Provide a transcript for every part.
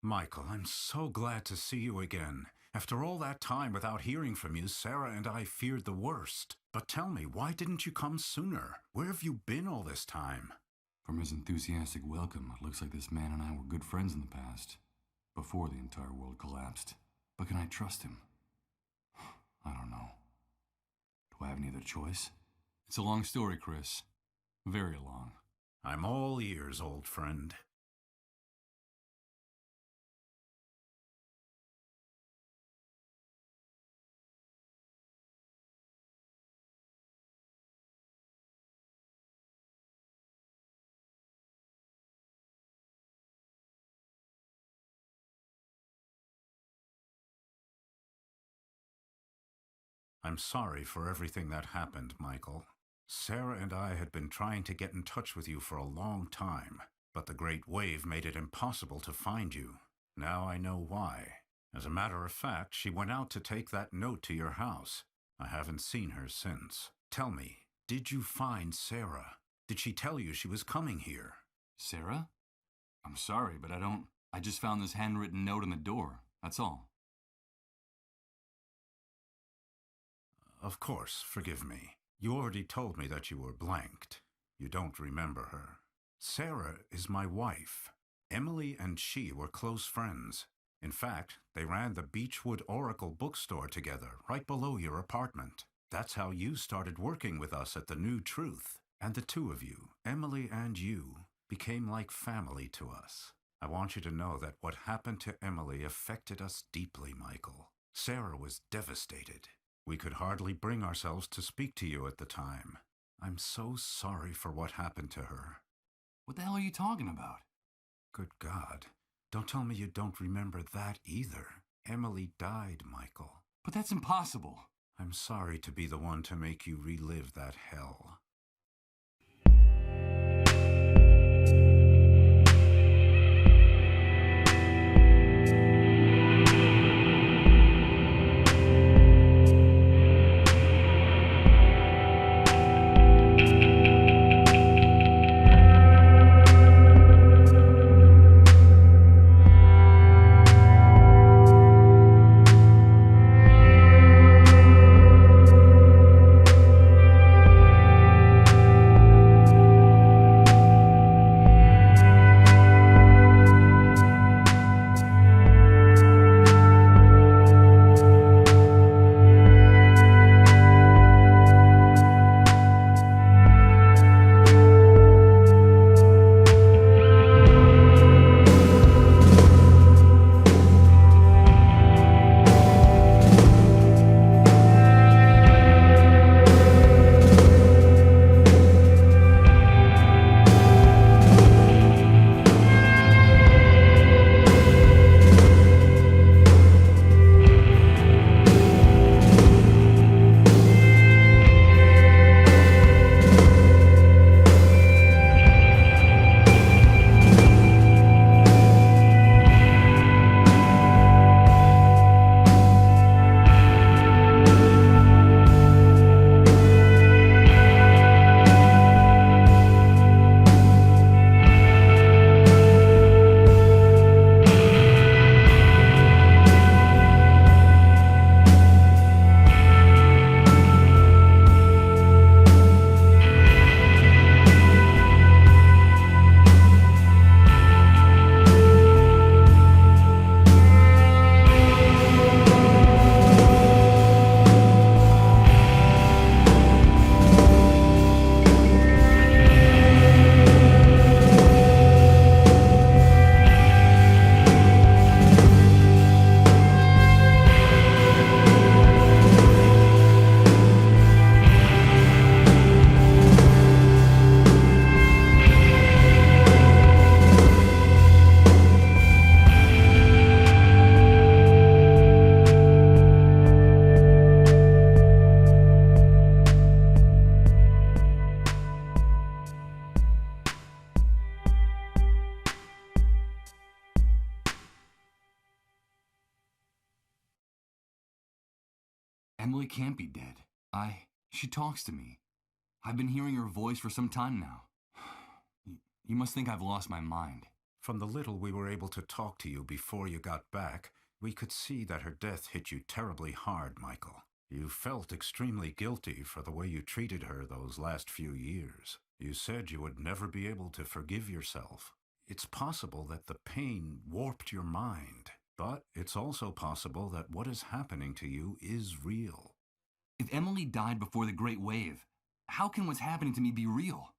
Michael, I'm so glad to see you again. After all that time without hearing from you, Sarah and I feared the worst. But tell me, why didn't you come sooner? Where have you been all this time? From his enthusiastic welcome, it looks like this man and I were good friends in the past, before the entire world collapsed. But can I trust him? I don't know. Do I have any other choice? It's a long story, Chris. Very long. I'm all ears, old friend. I'm sorry for everything that happened, Michael. Sarah and I had been trying to get in touch with you for a long time, but the Great Wave made it impossible to find you. Now I know why. As a matter of fact, she went out to take that note to your house. I haven't seen her since. Tell me, did you find Sarah? Did she tell you she was coming here? Sarah? I'm sorry, but I just found this handwritten note on the door. That's all. Of course, forgive me. You already told me that you were blanked. You don't remember her. Sarah is my wife. Emily and she were close friends. In fact, they ran the Beechwood Oracle bookstore together, right below your apartment. That's how you started working with us at the New Truth. And the two of you, Emily and you, became like family to us. I want you to know that what happened to Emily affected us deeply, Michael. Sarah was devastated. We could hardly bring ourselves to speak to you at the time. I'm so sorry for what happened to her. What the hell are you talking about? Good God. Don't tell me you don't remember that either. Emily died, Michael. But that's impossible. I'm sorry to be the one to make you relive that hell. Emily can't be dead. She talks to me. I've been hearing her voice for some time now. You must think I've lost my mind. From the little we were able to talk to you before you got back, we could see that her death hit you terribly hard, Michael. You felt extremely guilty for the way you treated her those last few years. You said you would never be able to forgive yourself. It's possible that the pain warped your mind, but it's also possible that what is happening to you is real. If Emily died before the Great Wave, how can what's happening to me be real?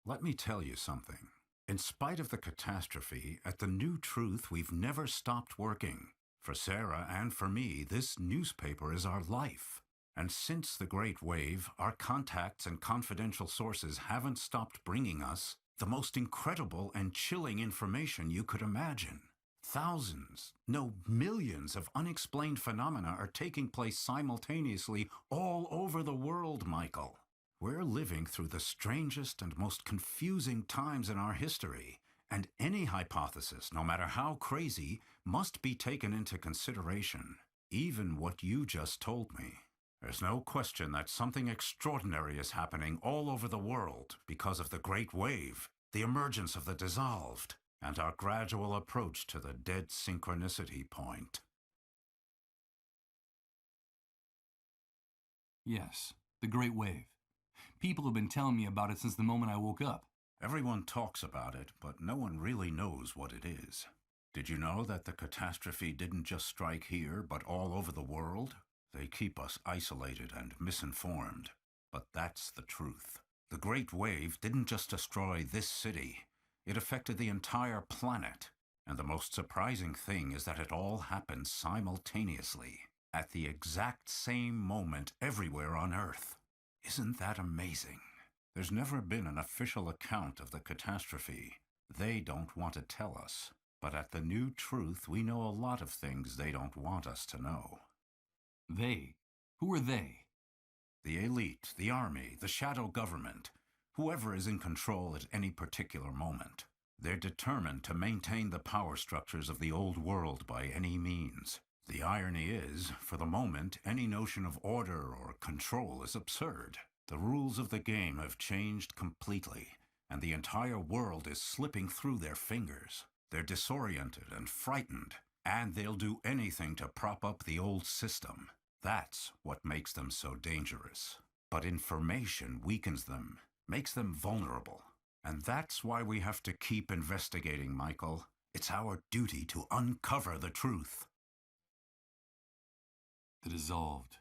Let me tell you something. In spite of the catastrophe, at the New Truth, we've never stopped working. For Sarah and for me, this newspaper is our life. And since the Great Wave, our contacts and confidential sources haven't stopped bringing us the most incredible and chilling information you could imagine. Thousands, no, millions of unexplained phenomena are taking place simultaneously all over the world, Michael. We're living through the strangest and most confusing times in our history, and any hypothesis, no matter how crazy, must be taken into consideration, even what you just told me. There's no question that something extraordinary is happening all over the world because of the Great Wave, the emergence of the dissolved, and our gradual approach to the dead synchronicity point. Yes, the Great Wave. People have been telling me about it since the moment I woke up. Everyone talks about it, but no one really knows what it is. Did you know that the catastrophe didn't just strike here, but all over the world? They keep us isolated and misinformed, but that's the truth. The Great Wave didn't just destroy this city. It affected the entire planet. And the most surprising thing is that it all happened simultaneously, at the exact same moment everywhere on Earth. Isn't that amazing? There's never been an official account of the catastrophe. They don't want to tell us. But at the New Truth, we know a lot of things they don't want us to know. They? Who are they? The elite, the army, the shadow government, whoever is in control at any particular moment. They're determined to maintain the power structures of the old world by any means. The irony is, for the moment, any notion of order or control is absurd. The rules of the game have changed completely, and the entire world is slipping through their fingers. They're disoriented and frightened, and they'll do anything to prop up the old system. That's what makes them so dangerous. But information weakens them, makes them vulnerable. And that's why we have to keep investigating, Michael. It's our duty to uncover the truth. The dissolved.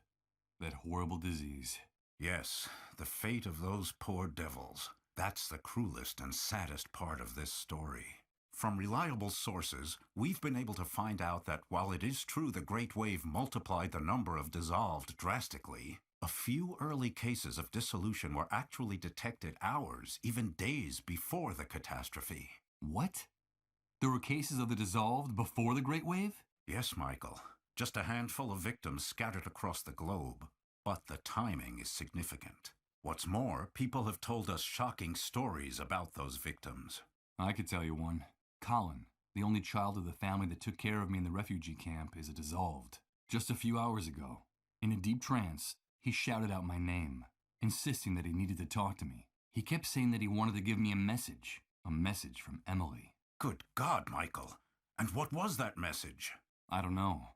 That horrible disease. Yes, the fate of those poor devils. That's the cruelest and saddest part of this story. From reliable sources, we've been able to find out that while it is true the Great Wave multiplied the number of dissolved drastically, a few early cases of dissolution were actually detected hours, even days before the catastrophe. What? There were cases of the dissolved before the Great Wave? Yes, Michael. Just a handful of victims scattered across the globe. But the timing is significant. What's more, people have told us shocking stories about those victims. I could tell you one. Colin, the only child of the family that took care of me in the refugee camp, is a dissolved. Just a few hours ago, in a deep trance, he shouted out my name, insisting that he needed to talk to me. He kept saying that he wanted to give me a message from Emily. Good God, Michael. And what was that message? I don't know.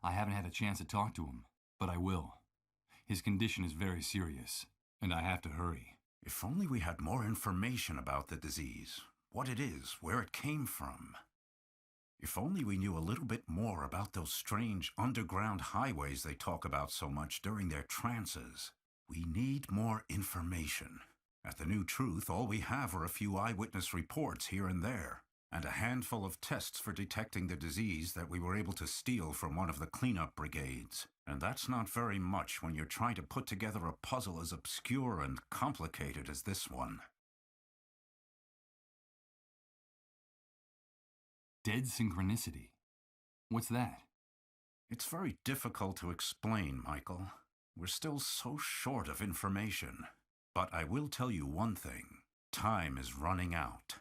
I haven't had a chance to talk to him, but I will. His condition is very serious, and I have to hurry. If only we had more information about the disease, what it is, where it came from. If only we knew a little bit more about those strange underground highways they talk about so much during their trances. We need more information. At the New Truth, all we have are a few eyewitness reports here and there, and a handful of tests for detecting the disease that we were able to steal from one of the cleanup brigades. And that's not very much when you're trying to put together a puzzle as obscure and complicated as this one. Dead synchronicity? What's that? It's very difficult to explain, Michael. We're still so short of information. But I will tell you one thing. Time is running out.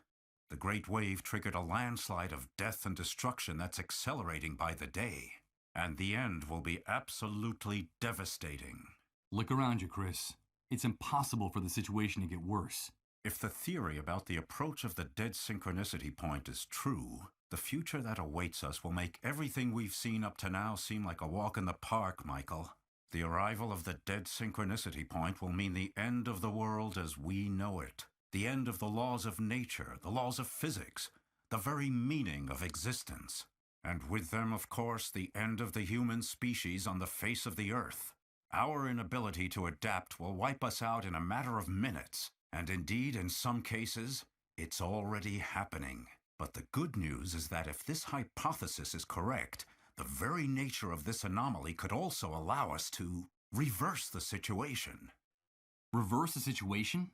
The Great Wave triggered a landslide of death and destruction that's accelerating by the day. And the end will be absolutely devastating. Look around you, Chris. It's impossible for the situation to get worse. If the theory about the approach of the dead synchronicity point is true, the future that awaits us will make everything we've seen up to now seem like a walk in the park, Michael. The arrival of the dead synchronicity point will mean the end of the world as we know it. The end of the laws of nature, the laws of physics, the very meaning of existence. And with them, of course, the end of the human species on the face of the earth. Our inability to adapt will wipe us out in a matter of minutes. And indeed, in some cases, it's already happening. But the good news is that if this hypothesis is correct, the very nature of this anomaly could also allow us to reverse the situation. Reverse the situation?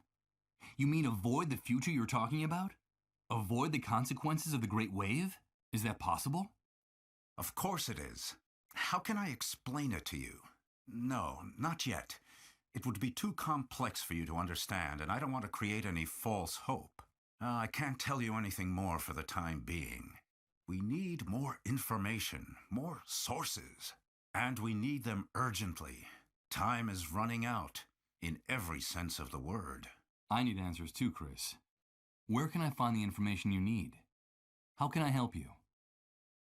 You mean avoid the future you're talking about? Avoid the consequences of the Great Wave? Is that possible? Of course it is. How can I explain it to you? No, not yet. It would be too complex for you to understand, and I don't want to create any false hope. I can't tell you anything more for the time being. We need more information, more sources. And we need them urgently. Time is running out, in every sense of the word. I need answers too, Chris. Where can I find the information you need? How can I help you?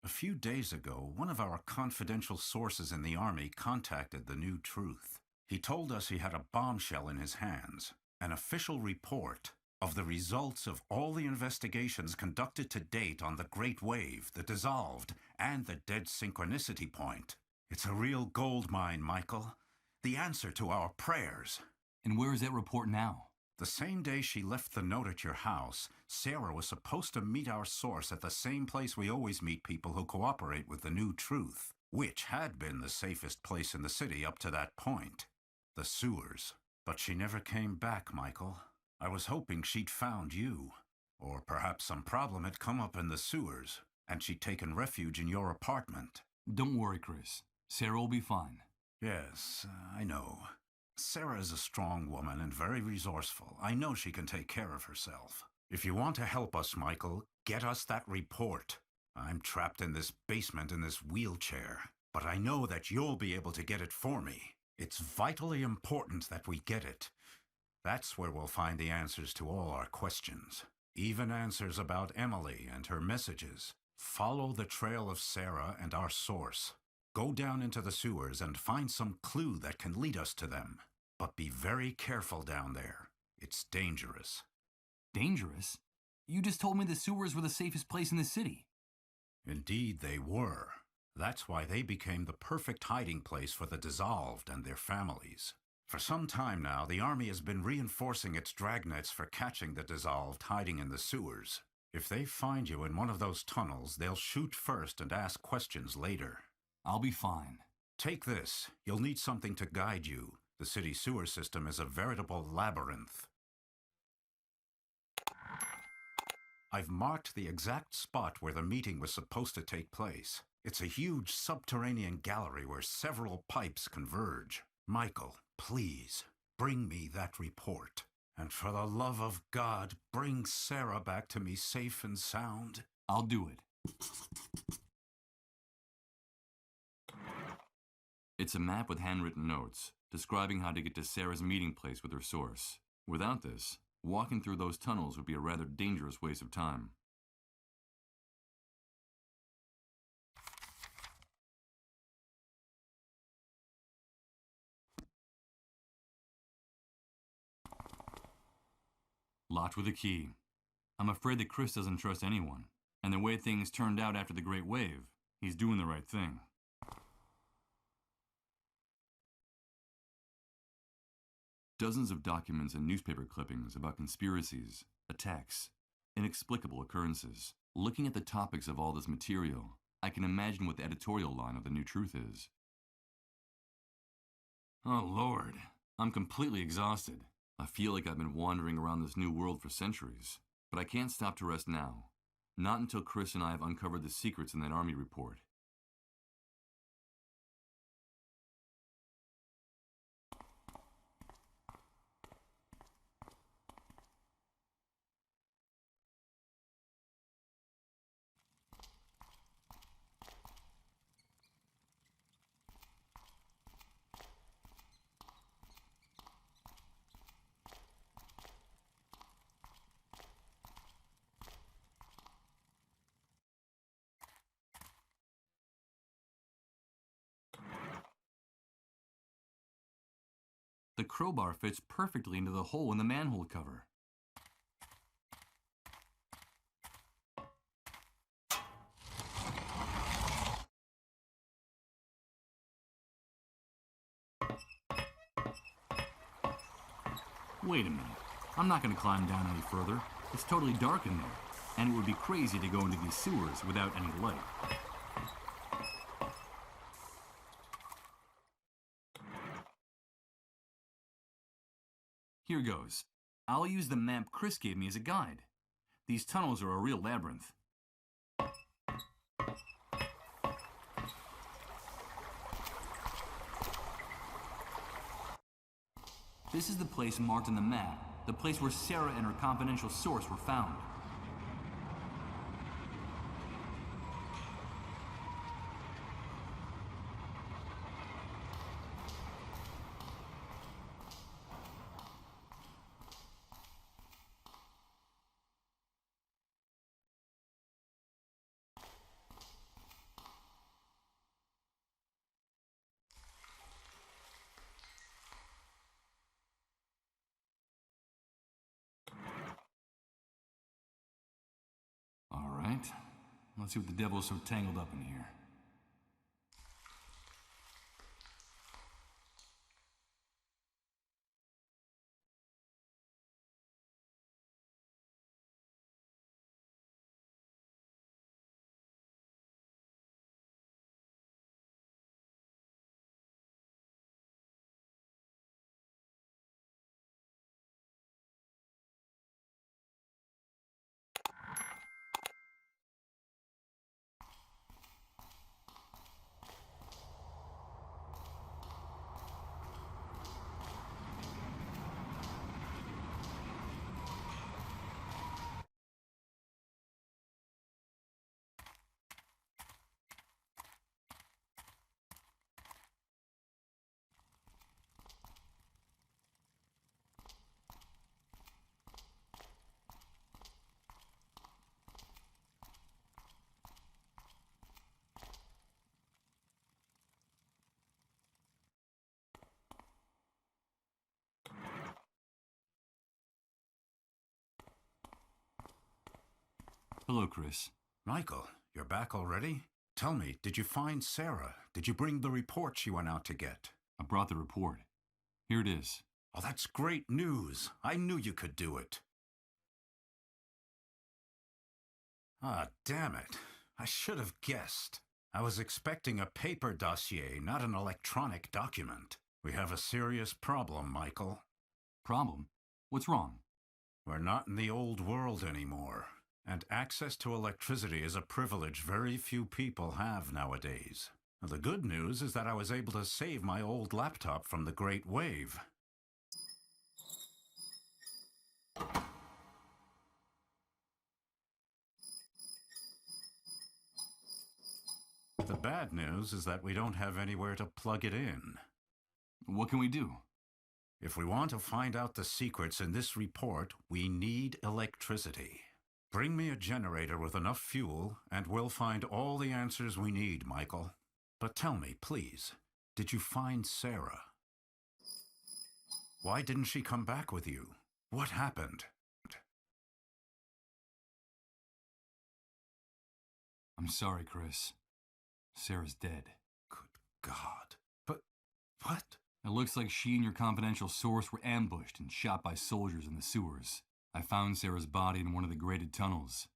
A few days ago, one of our confidential sources in the Army contacted the New Truth. He told us he had a bombshell in his hands, an official report of the results of all the investigations conducted to date on the Great Wave, the dissolved, and the dead synchronicity point. It's a real gold mine, Michael. The answer to our prayers. And where is that report now? The same day she left the note at your house, Sarah was supposed to meet our source at the same place we always meet people who cooperate with the New Truth, which had been the safest place in the city up to that point. The sewers. But she never came back, Michael. I was hoping she'd found you. Or perhaps some problem had come up in the sewers, and she'd taken refuge in your apartment. Don't worry, Chris. Sarah will be fine. Yes, I know. Sarah is a strong woman and very resourceful. I know she can take care of herself. If you want to help us, Michael, get us that report. I'm trapped in this basement in this wheelchair, but I know that you'll be able to get it for me. It's vitally important that we get it. That's where we'll find the answers to all our questions. Even answers about Emily and her messages. Follow the trail of Sarah and our source. Go down into the sewers and find some clue that can lead us to them. But be very careful down there. It's dangerous. Dangerous? You just told me the sewers were the safest place in the city. Indeed they were. That's why they became the perfect hiding place for the dissolved and their families. For some time now, the Army has been reinforcing its dragnets for catching the dissolved hiding in the sewers. If they find you in one of those tunnels, they'll shoot first and ask questions later. I'll be fine. Take this. You'll need something to guide you. The city sewer system is a veritable labyrinth. I've marked the exact spot where the meeting was supposed to take place. It's a huge subterranean gallery where several pipes converge. Michael, please, bring me that report. And for the love of God, bring Sarah back to me safe and sound. I'll do it. It's a map with handwritten notes, describing how to get to Sarah's meeting place with her source. Without this, walking through those tunnels would be a rather dangerous waste of time. Locked with a key. I'm afraid that Chris doesn't trust anyone, and the way things turned out after the Great Wave, he's doing the right thing. Dozens of documents and newspaper clippings about conspiracies, attacks, inexplicable occurrences. Looking at the topics of all this material, I can imagine what the editorial line of The New Truth is. Oh Lord, I'm completely exhausted. I feel like I've been wandering around this new world for centuries, but I can't stop to rest now. Not until Chris and I have uncovered the secrets in that Army report. the crowbar fits perfectly into the hole in the manhole cover. Wait a minute. I'm not going to climb down any further. It's totally dark in there, and it would be crazy to go into these sewers without any light. Here goes. I'll use the map Chris gave me as a guide. These tunnels are a real labyrinth. This is the place marked on the map, the place where Sarah and her confidential source were found. All right, let's see what the devil's so tangled up in here. Hello, Chris. Michael, you're back already? Tell me, did you find Sarah? Did you bring the report she went out to get? I brought the report. Here it is. Oh, that's great news. I knew you could do it. Ah, damn it. I should have guessed. I was expecting a paper dossier, not an electronic document. We have a serious problem, Michael. Problem? What's wrong? We're not in the old world anymore, and access to electricity is a privilege very few people have nowadays. The good news is that I was able to save my old laptop from the Great Wave. The bad news is that we don't have anywhere to plug it in. What can we do? If we want to find out the secrets in this report, we need electricity. Bring me a generator with enough fuel, and we'll find all the answers we need, Michael. But tell me, please, did you find Sarah? Why didn't she come back with you? What happened? I'm sorry, Chris. Sarah's dead. Good God. But what? It looks like she and your confidential source were ambushed and shot by soldiers in the sewers. I found Sarah's body in one of the graded tunnels,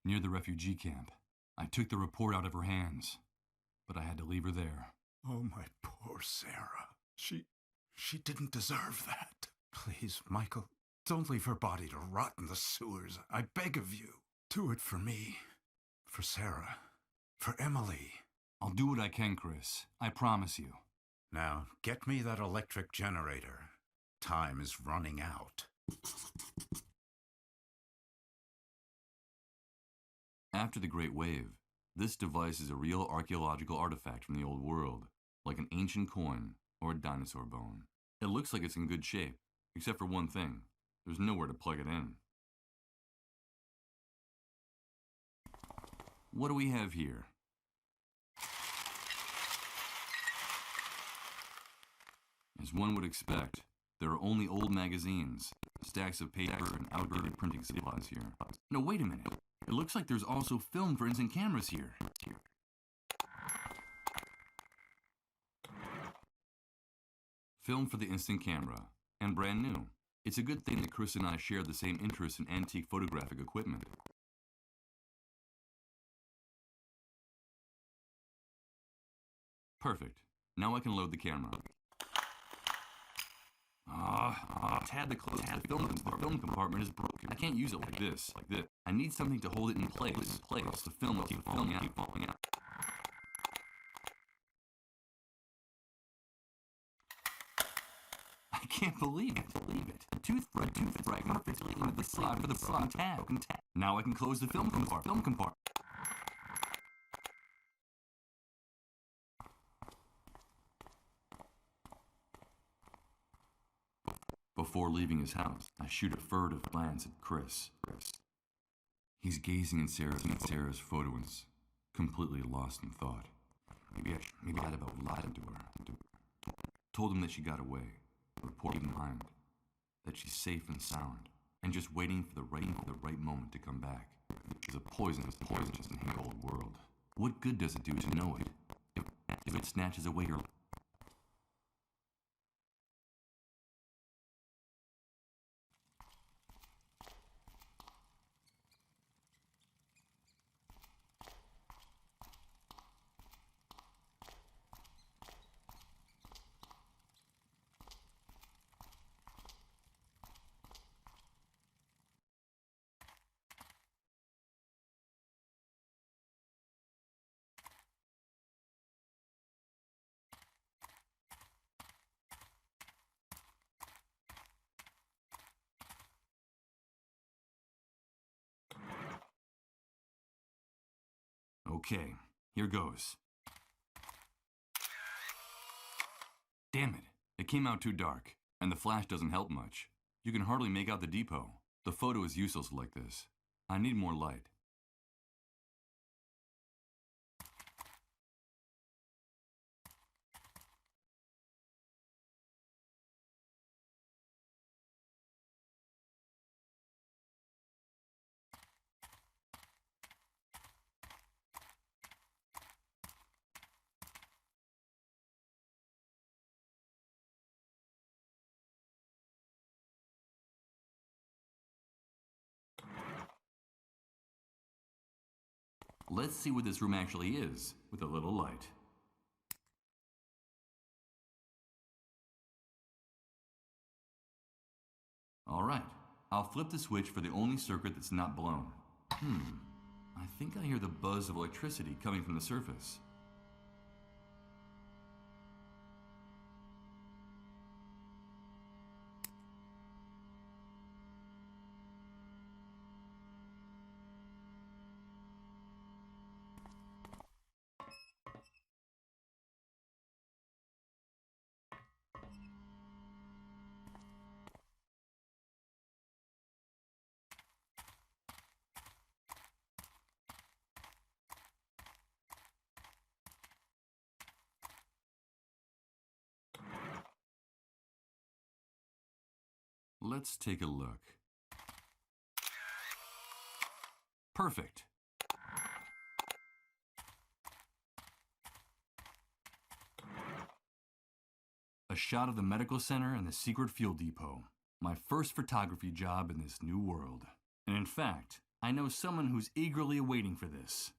near the refugee camp. I took the report out of her hands, but I had to leave her there. Oh, my poor Sarah. She didn't deserve that. Please, Michael, don't leave her body to rot in the sewers. I beg of you. Do it for me, for Sarah, for Emily. I'll do what I can, Chris. I promise you. Now, get me that electric generator. Time is running out. After the Great Wave, this device is a real archaeological artifact from the old world, like an ancient coin or a dinosaur bone. It looks like it's in good shape, except for one thing. There's nowhere to plug it in. What do we have here? As one would expect, There are only old magazines, stacks of paper, and outdated printing supplies here. No, wait a minute. It looks like there's also film for instant cameras here. Film for the instant camera, and brand new. It's a good thing that Chris and I share the same interest in antique photographic equipment. Perfect. Now I can load the camera. Tab that closes the film compartment is broken. I can't use it like this. I need something to hold it in place. The film will keep falling out. I can't believe it. A tooth fragment fits into the slot for the front tab. Now I can close the film compartment. Before leaving his house, I shoot a furtive glance at Chris. He's gazing at Sarah's photo and is completely lost in thought. Maybe I had about lied to her. Told him that she got away, reported behind, that she's safe and sound, and just waiting for the right moment to come back. It's a poisonous in the old world. What good does it do to know it if it snatches away your life? Okay, here goes. Damn it, it came out too dark, and the flash doesn't help much. You can hardly make out the depot. The photo is useless like this. I need more light. Let's see what this room actually is, with a little light. Alright, I'll flip the switch for the only circuit that's not blown. I think I hear the buzz of electricity coming from the surface. Let's take a look. Perfect. A shot of the medical center and the secret fuel depot. My first photography job in this new world. And in fact, I know someone who's eagerly waiting for this.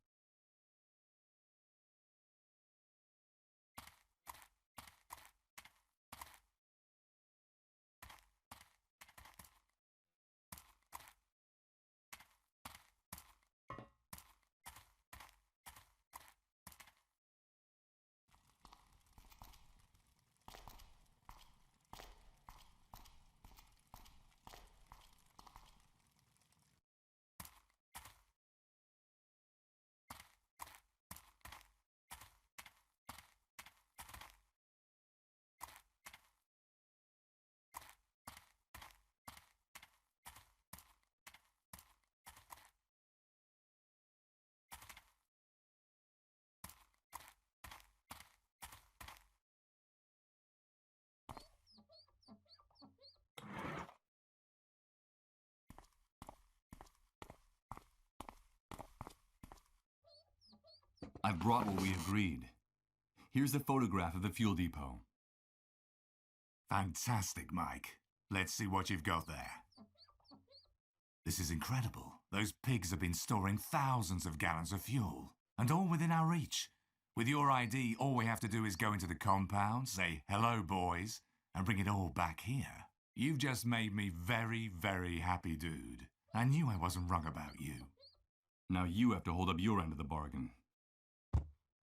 I've brought what we agreed. Here's the photograph of the fuel depot. Fantastic, Mike. Let's see what you've got there. This is incredible. Those pigs have been storing thousands of gallons of fuel, and all within our reach. With your ID, all we have to do is go into the compound, say, "Hello, boys," and bring it all back here. You've just made me very, very happy, dude. I knew I wasn't wrong about you. Now you have to hold up your end of the bargain.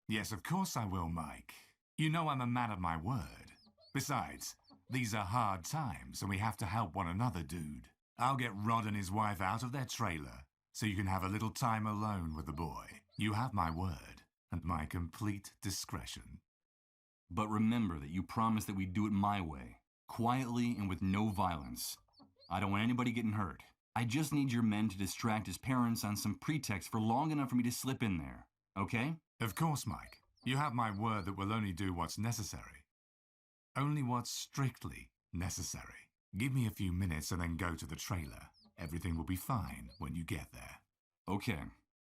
Yes, of course I will, Mike. You know I'm a man of my word. Besides, these are hard times, and we have to help one another, dude. I'll get Rod and his wife out of their trailer, so you can have a little time alone with the boy. You have my word, and my complete discretion. But remember that you promised that we'd do it my way, quietly and with no violence. I don't want anybody getting hurt. I just need your men to distract his parents on some pretext for long enough for me to slip in there, okay? Of course, Mike. You have my word that we'll only do what's necessary. Only what's strictly necessary. Give me a few minutes and then go to the trailer. Everything will be fine when you get there. Okay,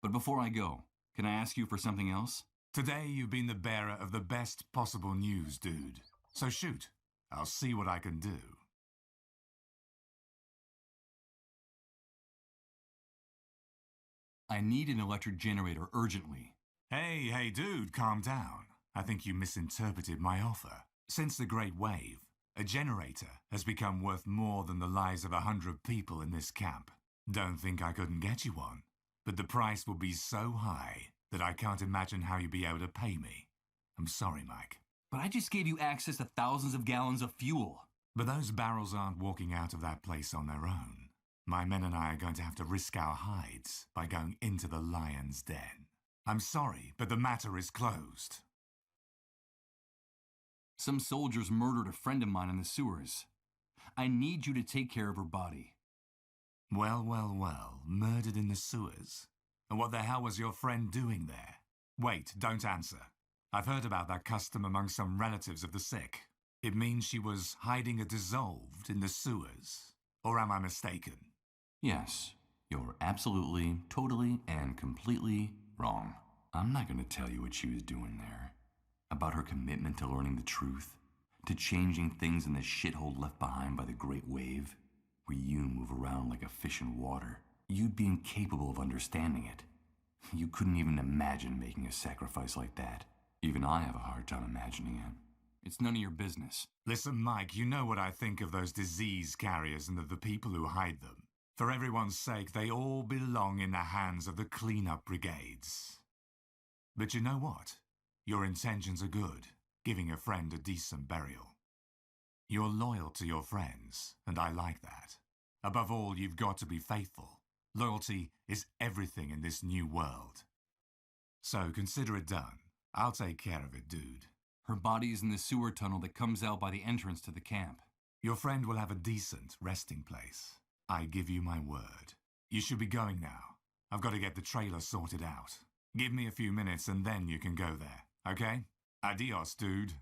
but before I go, can I ask you for something else? Today you've been the bearer of the best possible news, dude. So shoot. I'll see what I can do. I need an electric generator urgently. Hey, dude, calm down. I think you misinterpreted my offer. Since the Great Wave, a generator has become worth more than the lives of 100 people in this camp. Don't think I couldn't get you one, but the price will be so high that I can't imagine how you'll be able to pay me. I'm sorry, Mike. But I just gave you access to thousands of gallons of fuel. But those barrels aren't walking out of that place on their own. My men and I are going to have to risk our hides by going into the lion's den. I'm sorry, but the matter is closed. Some soldiers murdered a friend of mine in the sewers. I need you to take care of her body. Well, murdered in the sewers? And what the hell was your friend doing there? Wait, don't answer. I've heard about that custom among some relatives of the sick. It means she was hiding a dissolved in the sewers. Or am I mistaken? Yes, you're absolutely, totally, and completely wrong. I'm not going to tell you what she was doing there. About her commitment to learning the truth, to changing things in the shithole left behind by the Great Wave, where you move around like a fish in water. You'd be incapable of understanding it. You couldn't even imagine making a sacrifice like that. Even I have a hard time imagining it. It's none of your business. Listen, Mike, you know what I think of those disease carriers and of the people who hide them. For everyone's sake, they all belong in the hands of the cleanup brigades. But you know what? Your intentions are good, giving a friend a decent burial. You're loyal to your friends, and I like that. Above all, you've got to be faithful. Loyalty is everything in this new world. So consider it done. I'll take care of it, dude. Her body is in the sewer tunnel that comes out by the entrance to the camp. Your friend will have a decent resting place. I give you my word. You should be going now. I've got to get the trailer sorted out. Give me a few minutes and then you can go there, okay? Adios, dude.